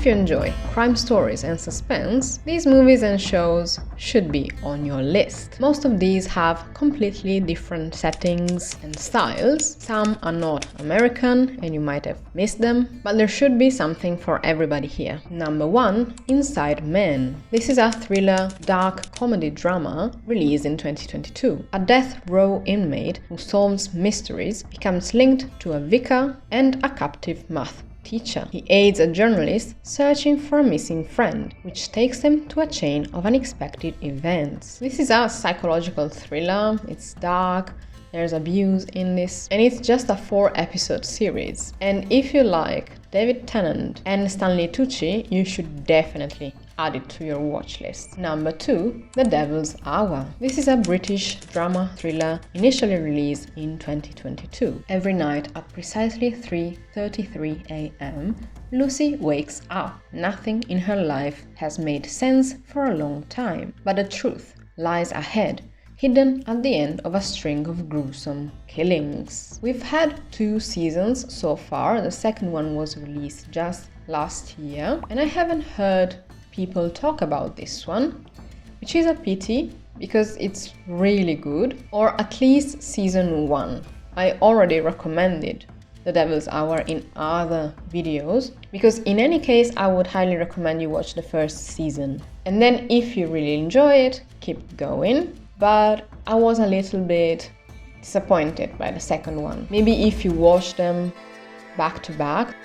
If you enjoy crime stories and suspense, these movies and shows should be on your list. Most of these have completely different settings and styles. Some are not American and you might have missed them, but there should be something for everybody here. Number 1, Inside Man. This is a thriller, dark comedy drama released in 2022. A death row inmate who solves mysteries becomes linked to a vicar and a captive math teacher. He aids a journalist searching for a missing friend, which takes them to a chain of unexpected events. This is a psychological thriller. It's dark, there's abuse in this, and it's just a 4-episode series. And if you like David Tennant and Stanley Tucci, you should definitely add it to your watch list. Number 2, The Devil's Hour. This is a British drama thriller initially released in 2022. Every night at precisely 3:33 a.m., Lucy wakes up. Nothing in her life has made sense for a long time, but the truth lies ahead, hidden at the end of a string of gruesome killings. We've had 2 seasons so far. The second one was released just last year, and I haven't heard people talk about this one, which is a pity because it's really good, or at least season 1. I already recommended The Devil's Hour in other videos, because in any case I would highly recommend you watch the first season, and then if you really enjoy it, keep going. But I was a little bit disappointed by the second one. Maybe if you watch them back to back,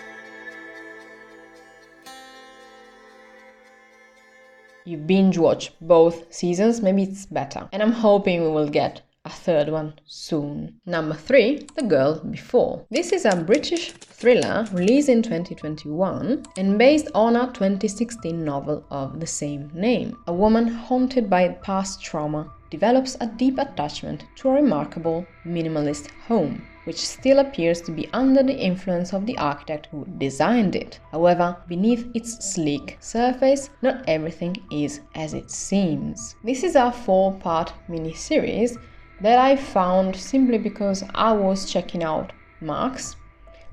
you binge watch both seasons, maybe it's better. And I'm hoping we will get a third one soon. Number 3, The Girl Before. This is a British thriller released in 2021 and based on a 2016 novel of the same name. A woman haunted by past trauma develops a deep attachment to a remarkable minimalist home, which still appears to be under the influence of the architect who designed it. However, beneath its sleek surface, not everything is as it seems. This is a 4-part miniseries that I found simply because I was checking out Max,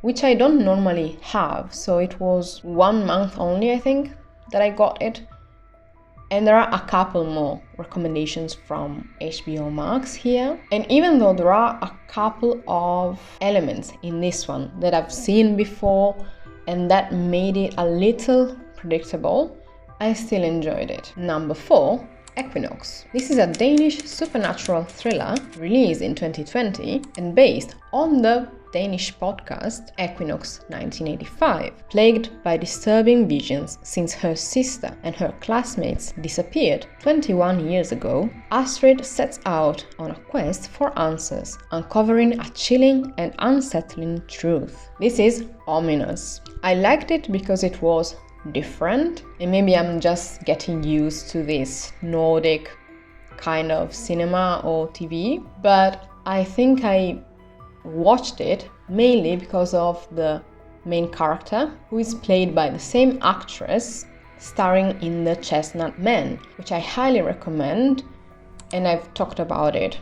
which I don't normally have, so it was 1 month only, I think, that I got it. And there are a couple more recommendations from HBO Max here. And even though there are a couple of elements in this one that I've seen before and that made it a little predictable, I still enjoyed it. Number 4, Equinox. This is a Danish supernatural thriller released in 2020 and based on the Danish podcast Equinox 1985. Plagued by disturbing visions since her sister and her classmates disappeared 21 years ago, Astrid sets out on a quest for answers, uncovering a chilling and unsettling truth. This is ominous. I liked it because it was different, and maybe I'm just getting used to this Nordic kind of cinema or TV, but I think I watched it mainly because of the main character, who is played by the same actress starring in The Chestnut Man, which I highly recommend, and I've talked about it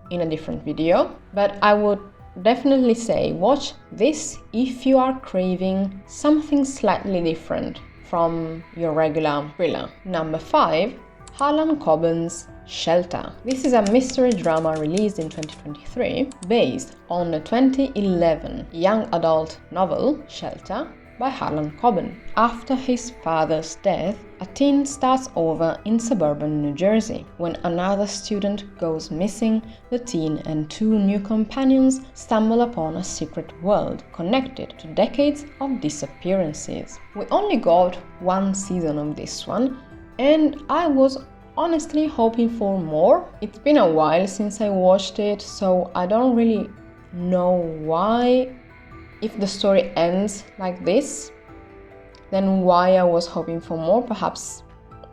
in a different video. But I would definitely say watch this if you are craving something slightly different from your regular thriller. Number 5, Harlan Coben's Shelter. This is a mystery drama released in 2023 based on the 2011 young adult novel Shelter by Harlan Coben. After his father's death, a teen starts over in suburban New Jersey. When another student goes missing, the teen and 2 new companions stumble upon a secret world connected to decades of disappearances. We only got 1 season of this one, and I was honestly hoping for more. It's been a while since I watched it, so I don't really know why. If the story ends like this, then why I was hoping for more. Perhaps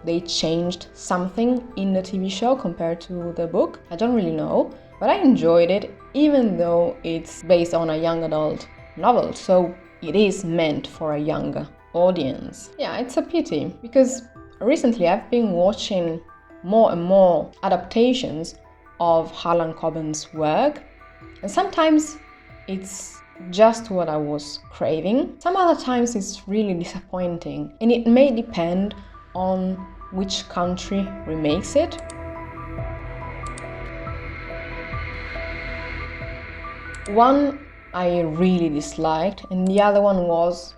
they changed something in the TV show compared to the book. I don't really know, but I enjoyed it, even though it's based on a young adult novel, so it is meant for a younger audience. Yeah, it's a pity, because recently I've been watching more and more adaptations of Harlan Coben's work, and sometimes it's just what I was craving. Some other times it's really disappointing, and it may depend on which country remakes it. One I really disliked, and the other one was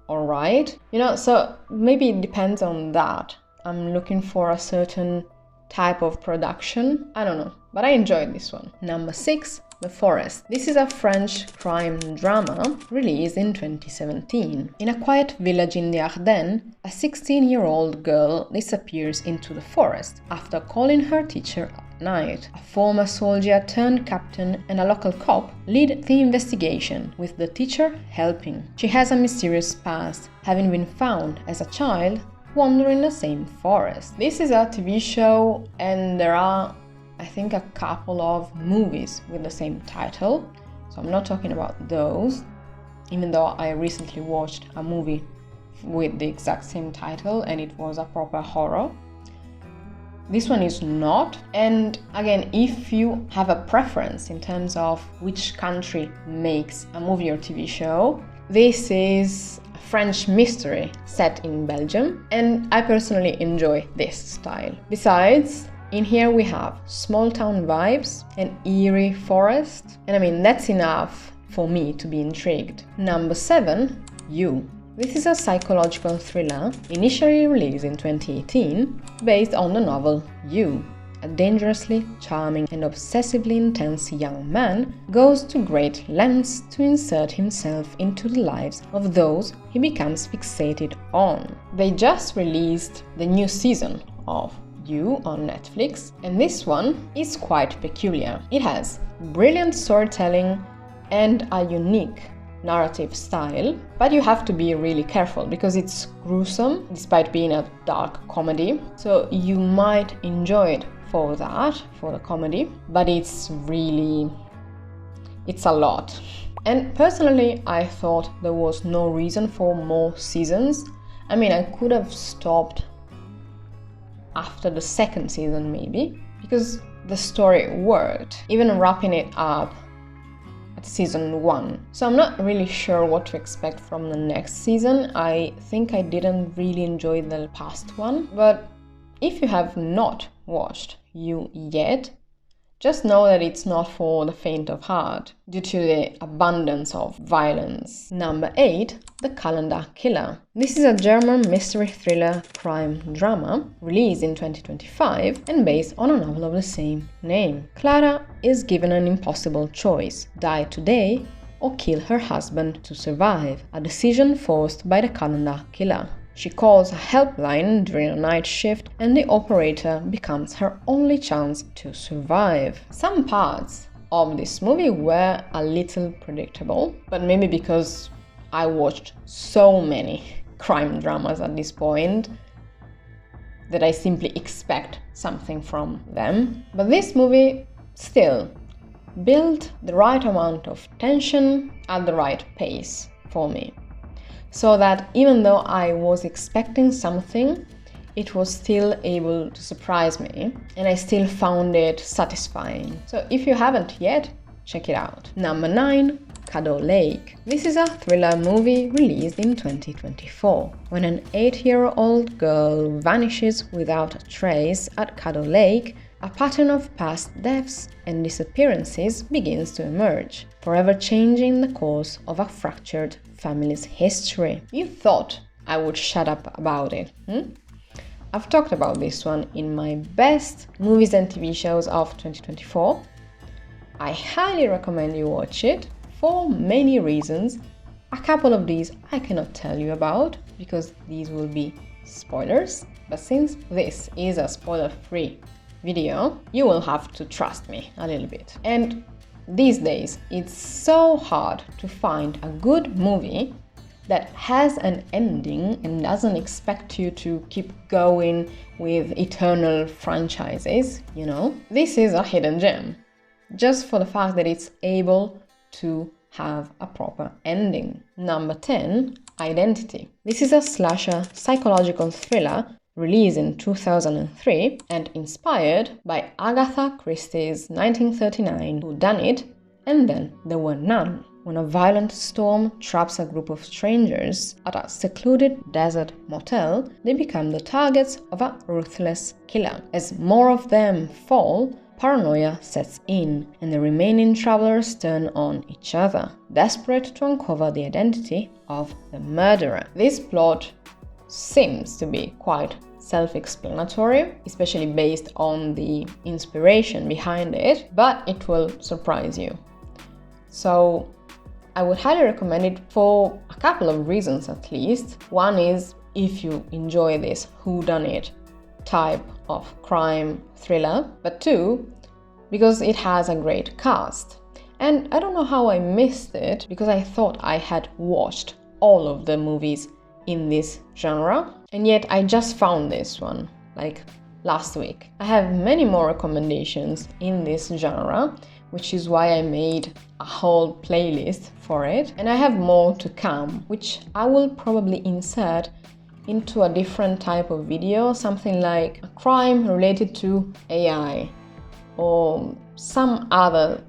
alright. So maybe it depends on that. I'm looking for a certain type of production. I don't know, but I enjoyed this one. Number 6, The Forest. This is a French crime drama released in 2017. In a quiet village in the Ardennes, a 16-year-old girl disappears into the forest after calling her teacher at night. A former soldier turned captain and a local cop lead the investigation, with the teacher helping. She has a mysterious past, having been found as a child wandering the same forest. This is a TV show, and there are, I think, a couple of movies with the same title, so I'm not talking about those, even though I recently watched a movie with the exact same title and it was a proper horror. This one is not, and again, if you have a preference in terms of which country makes a movie or TV show, this is a French mystery set in Belgium, and I personally enjoy this style. Besides, in here we have small town vibes, an eerie forest, and I mean, that's enough for me to be intrigued. Number 7, You. This is a psychological thriller initially released in 2018 based on the novel You. A dangerously charming and obsessively intense young man goes to great lengths to insert himself into the lives of those he becomes fixated on. They just released the new season of You on Netflix, and this one is quite peculiar. It has brilliant storytelling and a unique narrative style, but you have to be really careful because it's gruesome despite being a dark comedy, so you might enjoy it for the comedy, but it's a lot. And personally, I thought there was no reason for more seasons. I mean, I could have stopped after the second season maybe, because the story worked, even wrapping it up at season 1. So I'm not really sure what to expect from the next season. I think I didn't really enjoy the past one, but if you have not watched You yet, just know that it's not for the faint of heart due to the abundance of violence. Number 8, The Calendar Killer. This is a German mystery thriller crime drama released in 2025 and based on a novel of the same name. Clara is given an impossible choice: die today or kill her husband to survive, a decision forced by the calendar killer. She calls a helpline during a night shift, and the operator becomes her only chance to survive. Some parts of this movie were a little predictable, but maybe because I watched so many crime dramas at this point that I simply expect something from them. But this movie still built the right amount of tension at the right pace for me, so that even though I was expecting something, it was still able to surprise me, and I still found it satisfying. So if you haven't yet, check it out. Number 9, Caddo Lake. This is a thriller movie released in 2024. When an 8-year-old girl vanishes without a trace at Caddo Lake, a pattern of past deaths and disappearances begins to emerge, forever changing the course of a fractured family's history. You thought I would shut up about it, I've talked about this one in my best movies and TV shows of 2024. I highly recommend you watch it for many reasons. A couple of these I cannot tell you about because these will be spoilers, but since this is a spoiler-free video, you will have to trust me a little bit. And these days, it's so hard to find a good movie that has an ending and doesn't expect you to keep going with eternal franchises, you know? This is a hidden gem, just for the fact that it's able to have a proper ending. Number 10, Identity. This is a slasher psychological thriller released in 2003 and inspired by Agatha Christie's 1939 whodunnit, And Then There Were None. when a violent storm traps a group of strangers at a secluded desert motel, they become the targets of a ruthless killer. As more of them fall, paranoia sets in, and the remaining travelers turn on each other, desperate to uncover the identity of the murderer. This plot seems to be quite self-explanatory, especially based on the inspiration behind it, but it will surprise you. So I would highly recommend it for a couple of reasons at least. One is if you enjoy this whodunit type of crime thriller, but two, because it has a great cast. And I don't know how I missed it, because I thought I had watched all of the movies in this genre, and yet I just found this one, like last week. I have many more recommendations in this genre, which is why I made a whole playlist for it, and I have more to come, which I will probably insert into a different type of video, something like a crime related to AI or some other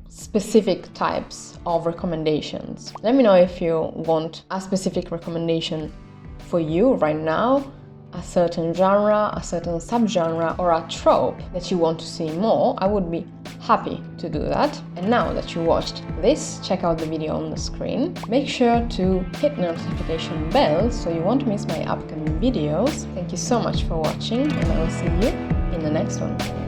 specific types of recommendations. Let me know if you want a specific recommendation for you right now, a certain genre, a certain subgenre, or a trope that you want to see more. I would be happy to do that. And now that you watched this, check out the video on the screen. Make sure to hit the notification bell so you won't miss my upcoming videos. Thank you so much for watching, and I will see you in the next one.